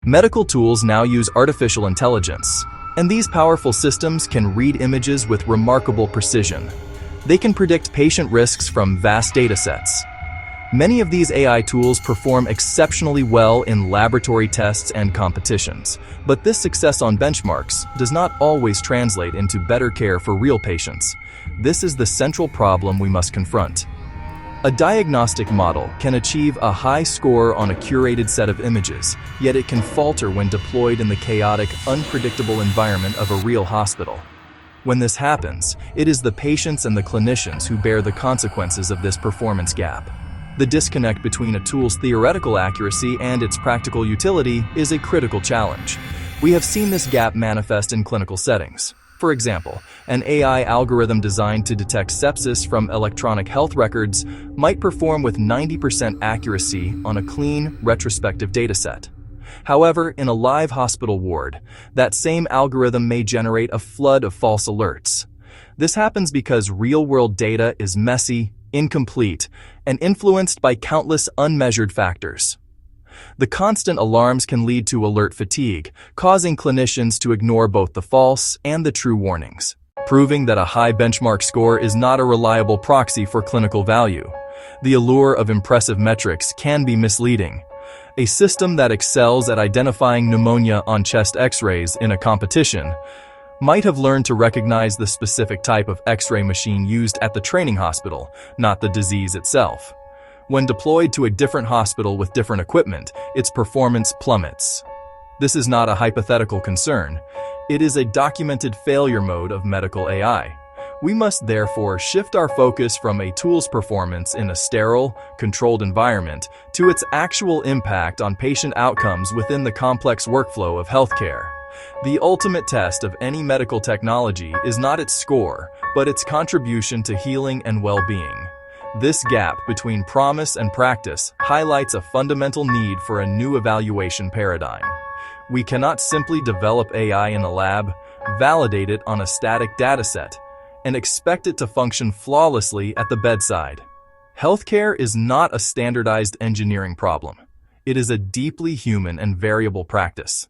Medical tools now use artificial intelligence, and these powerful systems can read images with remarkable precision. They can predict patient risks from vast datasets. Many of these AI tools perform exceptionally well in laboratory tests and competitions, but this success on benchmarks does not always translate into better care for real patients. This is the central problem we must confront. A diagnostic model can achieve a high score on a curated set of images, yet it can falter when deployed in the chaotic, unpredictable environment of a real hospital. When this happens, it is the patients and the clinicians who bear the consequences of this performance gap. The disconnect between a tool's theoretical accuracy and its practical utility is a critical challenge. We have seen this gap manifest in clinical settings. For example, an AI algorithm designed to detect sepsis from electronic health records might perform with 90% accuracy on a clean, retrospective dataset. However, in a live hospital ward, that same algorithm may generate a flood of false alerts. This happens because real-world data is messy, incomplete, and influenced by countless unmeasured factors. The constant alarms can lead to alert fatigue, causing clinicians to ignore both the false and the true warnings, proving that a high benchmark score is not a reliable proxy for clinical value. The allure of impressive metrics can be misleading. A system that excels at identifying pneumonia on chest X-rays in a competition might have learned to recognize the specific type of X-ray machine used at the training hospital, not the disease itself. When deployed to a different hospital with different equipment, its performance plummets. This is not a hypothetical concern. It is a documented failure mode of medical AI. We must therefore shift our focus from a tool's performance in a sterile, controlled environment to its actual impact on patient outcomes within the complex workflow of healthcare. The ultimate test of any medical technology is not its score, but its contribution to healing and well-being. This gap between promise and practice highlights a fundamental need for a new evaluation paradigm. We cannot simply develop AI in a lab, validate it on a static dataset, and expect it to function flawlessly at the bedside. Healthcare is not a standardized engineering problem. It is a deeply human and variable practice.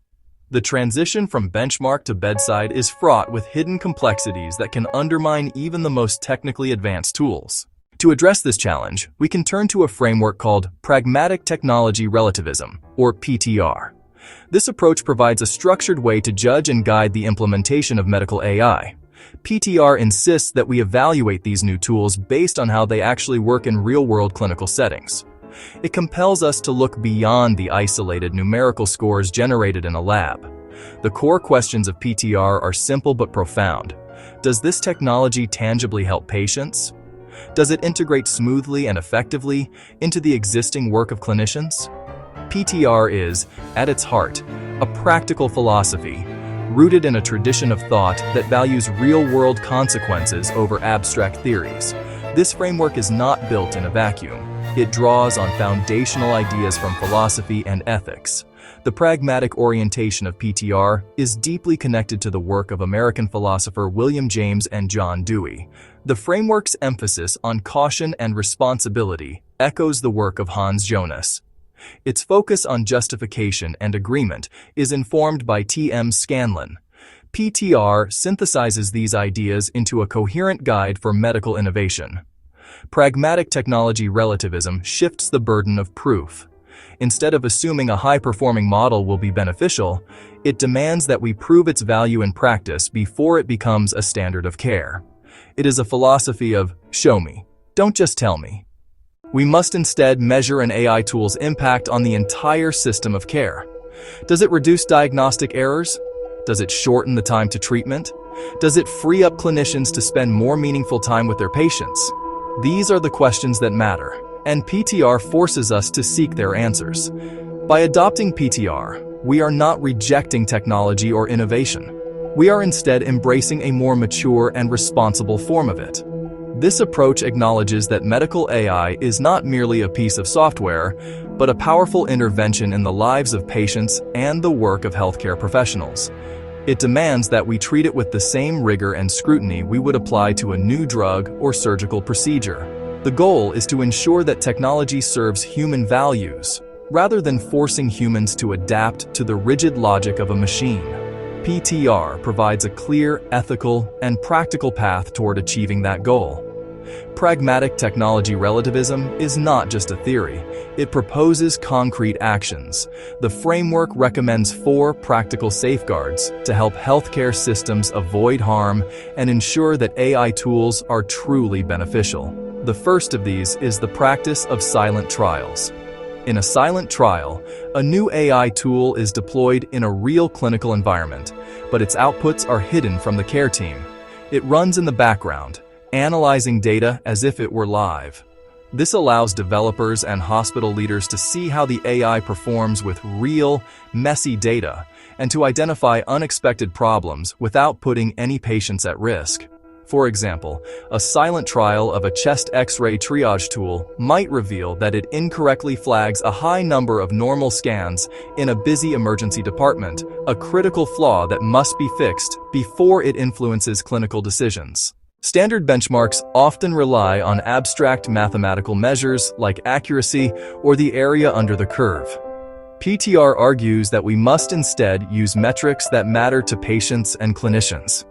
The transition from benchmark to bedside is fraught with hidden complexities that can undermine even the most technically advanced tools. To address this challenge, we can turn to a framework called pragmatic technology relativism, or PTR. This approach provides a structured way to judge and guide the implementation of medical AI. PTR insists that we evaluate these new tools based on how they actually work in real-world clinical settings. It compels us to look beyond the isolated numerical scores generated in a lab. The core questions of PTR are simple but profound. Does this technology tangibly help patients? Does it integrate smoothly and effectively into the existing work of clinicians? PTR is, at its heart, a practical philosophy, rooted in a tradition of thought that values real-world consequences over abstract theories. This framework is not built in a vacuum. It draws on foundational ideas from philosophy and ethics. The pragmatic orientation of PTR is deeply connected to the work of American philosopher William James and John Dewey. The framework's emphasis on caution and responsibility echoes the work of Hans Jonas. Its focus on justification and agreement is informed by T.M. Scanlon. PTR synthesizes these ideas into a coherent guide for medical innovation. Pragmatic technology relativism shifts the burden of proof. Instead of assuming a high-performing model will be beneficial, it demands that we prove its value in practice before it becomes a standard of care. It is a philosophy of, show me, don't just tell me. We must instead measure an AI tool's impact on the entire system of care. Does it reduce diagnostic errors? Does it shorten the time to treatment? Does it free up clinicians to spend more meaningful time with their patients? These are the questions that matter, and PTR forces us to seek their answers. By adopting PTR, we are not rejecting technology or innovation. We are instead embracing a more mature and responsible form of it. This approach acknowledges that medical AI is not merely a piece of software, but a powerful intervention in the lives of patients and the work of healthcare professionals. It demands that we treat it with the same rigor and scrutiny we would apply to a new drug or surgical procedure. The goal is to ensure that technology serves human values rather than forcing humans to adapt to the rigid logic of a machine. PTR provides a clear, ethical, and practical path toward achieving that goal. Pragmatic technology relativism is not just a theory, it proposes concrete actions. The framework recommends 4 practical safeguards to help healthcare systems avoid harm and ensure that AI tools are truly beneficial. The first of these is the practice of silent trials. In a silent trial, a new AI tool is deployed in a real clinical environment, but its outputs are hidden from the care team. It runs in the background, analyzing data as if it were live. This allows developers and hospital leaders to see how the AI performs with real, messy data and to identify unexpected problems without putting any patients at risk. For example, a silent trial of a chest X-ray triage tool might reveal that it incorrectly flags a high number of normal scans in a busy emergency department, a critical flaw that must be fixed before it influences clinical decisions. Standard benchmarks often rely on abstract mathematical measures like accuracy or the area under the curve. PTR argues that we must instead use metrics that matter to patients and clinicians.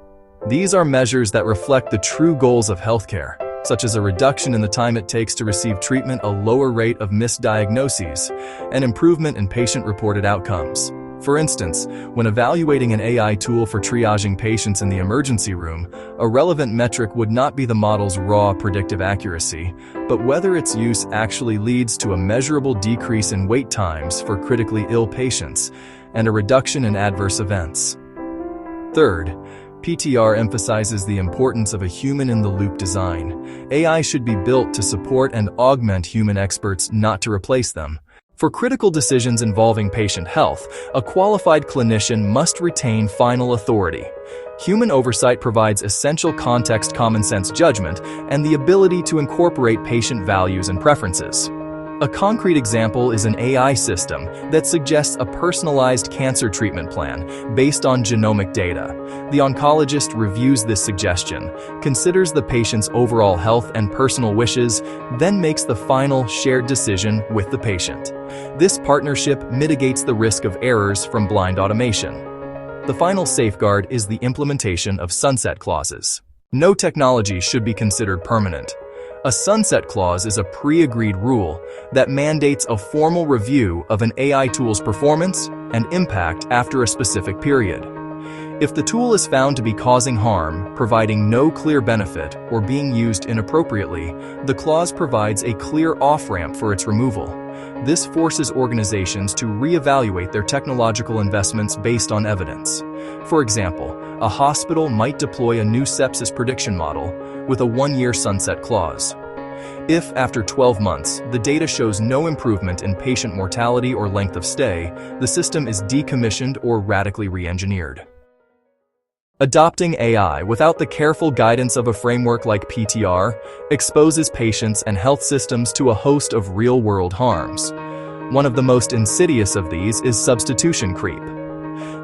These are measures that reflect the true goals of healthcare, such as a reduction in the time it takes to receive treatment, a lower rate of misdiagnoses, and improvement in patient-reported outcomes. For instance, when evaluating an AI tool for triaging patients in the emergency room, a relevant metric would not be the model's raw predictive accuracy, but whether its use actually leads to a measurable decrease in wait times for critically ill patients and a reduction in adverse events. Third, PTR emphasizes the importance of a human-in-the-loop design. AI should be built to support and augment human experts, not to replace them. For critical decisions involving patient health, a qualified clinician must retain final authority. Human oversight provides essential context, common sense judgment, and the ability to incorporate patient values and preferences. A concrete example is an AI system that suggests a personalized cancer treatment plan based on genomic data. The oncologist reviews this suggestion, considers the patient's overall health and personal wishes, then makes the final shared decision with the patient. This partnership mitigates the risk of errors from blind automation. The final safeguard is the implementation of sunset clauses. No technology should be considered permanent. A sunset clause is a pre-agreed rule that mandates a formal review of an AI tool's performance and impact after a specific period. If the tool is found to be causing harm, providing no clear benefit, or being used inappropriately, the clause provides a clear off-ramp for its removal. This forces organizations to reevaluate their technological investments based on evidence. For example, a hospital might deploy a new sepsis prediction model with a 1-year sunset clause. If, after 12 months, the data shows no improvement in patient mortality or length of stay, the system is decommissioned or radically re-engineered. Adopting AI without the careful guidance of a framework like PTR exposes patients and health systems to a host of real-world harms. One of the most insidious of these is substitution creep.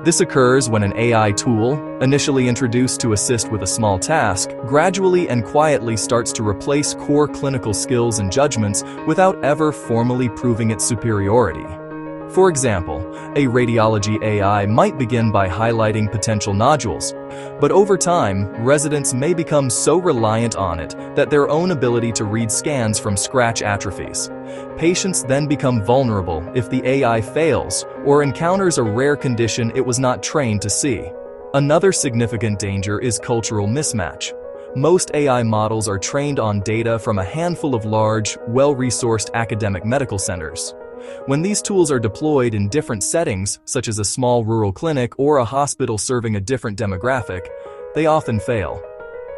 This occurs when an AI tool, initially introduced to assist with a small task, gradually and quietly starts to replace core clinical skills and judgments without ever formally proving its superiority. For example, a radiology AI might begin by highlighting potential nodules, but over time, residents may become so reliant on it that their own ability to read scans from scratch atrophies. Patients then become vulnerable if the AI fails or encounters a rare condition it was not trained to see. Another significant danger is cultural mismatch. Most AI models are trained on data from a handful of large, well-resourced academic medical centers. When these tools are deployed in different settings, such as a small rural clinic or a hospital serving a different demographic, they often fail.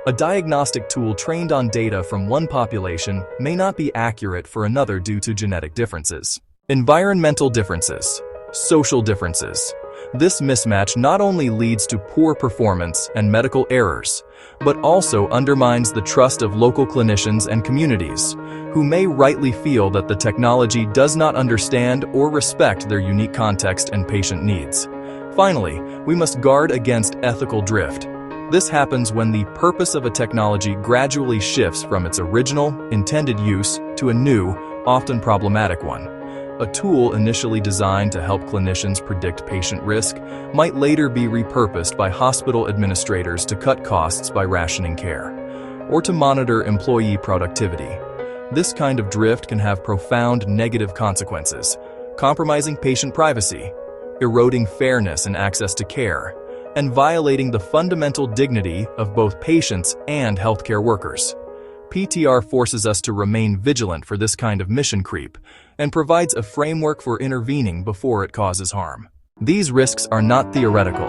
A diagnostic tool trained on data from one population may not be accurate for another due to genetic differences. Environmental differences, social differences. This mismatch not only leads to poor performance and medical errors, but also undermines the trust of local clinicians and communities, who may rightly feel that the technology does not understand or respect their unique context and patient needs. Finally, we must guard against ethical drift. This happens when the purpose of a technology gradually shifts from its original, intended use to a new, often problematic one. A tool initially designed to help clinicians predict patient risk might later be repurposed by hospital administrators to cut costs by rationing care, or to monitor employee productivity. This kind of drift can have profound negative consequences, compromising patient privacy, eroding fairness and access to care, and violating the fundamental dignity of both patients and healthcare workers. PTR forces us to remain vigilant for this kind of mission creep and provides a framework for intervening before it causes harm. These risks are not theoretical.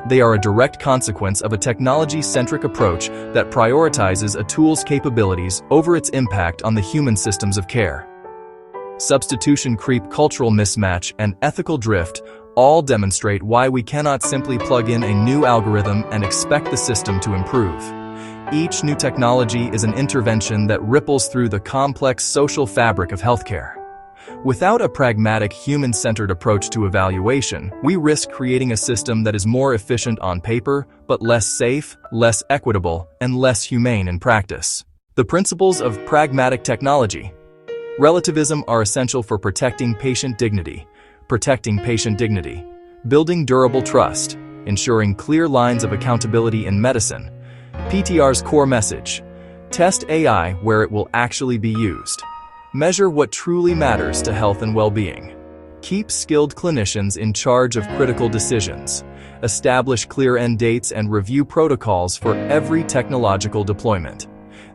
They are a direct consequence of a technology-centric approach that prioritizes a tool's capabilities over its impact on the human systems of care. Substitution creep, cultural mismatch, and ethical drift all demonstrate why we cannot simply plug in a new algorithm and expect the system to improve. Each new technology is an intervention that ripples through the complex social fabric of healthcare. Without a pragmatic, human-centered approach to evaluation, we risk creating a system that is more efficient on paper, but less safe, less equitable, and less humane in practice. The principles of pragmatic technology. Relativism are essential for protecting patient dignity, building durable trust, ensuring clear lines of accountability in medicine. PTR's core message: test AI where it will actually be used. Measure what truly matters to health and well-being. Keep skilled clinicians in charge of critical decisions. Establish clear end dates and review protocols for every technological deployment.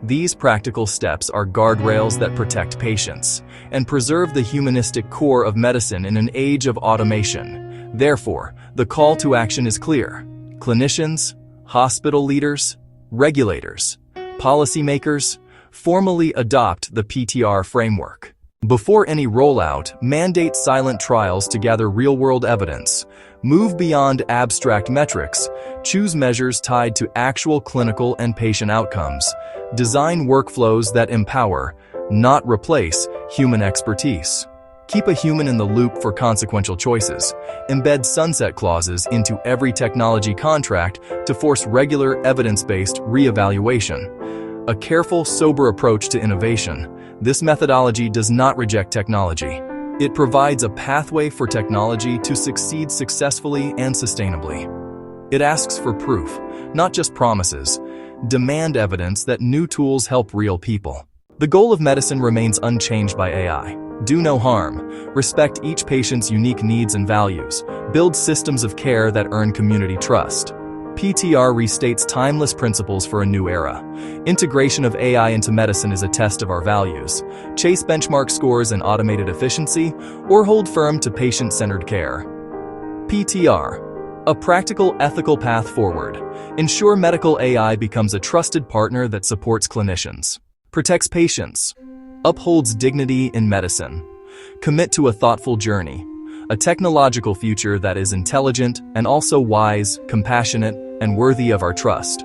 These practical steps are guardrails that protect patients and preserve the humanistic core of medicine in an age of automation. Therefore, the call to action is clear. Clinicians, hospital leaders, regulators, policymakers, formally adopt the PTR framework. Before any rollout, mandate silent trials to gather real-world evidence. Move beyond abstract metrics. Choose measures tied to actual clinical and patient outcomes. Design workflows that empower, not replace, human expertise. Keep a human in the loop for consequential choices. Embed sunset clauses into every technology contract to force regular, evidence-based reevaluation. A careful, sober approach to innovation. This methodology does not reject technology. It provides a pathway for technology to succeed successfully and sustainably. It asks for proof, not just promises. Demand evidence that new tools help real people. The goal of medicine remains unchanged by AI. Do no harm. Respect each patient's unique needs and values. Build systems of care that earn community trust. PTR restates timeless principles for a new era. Integration of AI into medicine is a test of our values. Chase benchmark scores and automated efficiency, or hold firm to patient-centered care. PTR. A practical, ethical path forward. Ensure medical AI becomes a trusted partner that supports clinicians, protects patients, upholds dignity in medicine. Commit to a thoughtful journey, a technological future that is intelligent and also wise, compassionate, and worthy of our trust.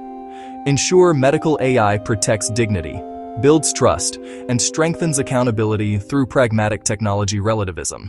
Ensure medical AI protects dignity, builds trust, and strengthens accountability through pragmatic technology relativism.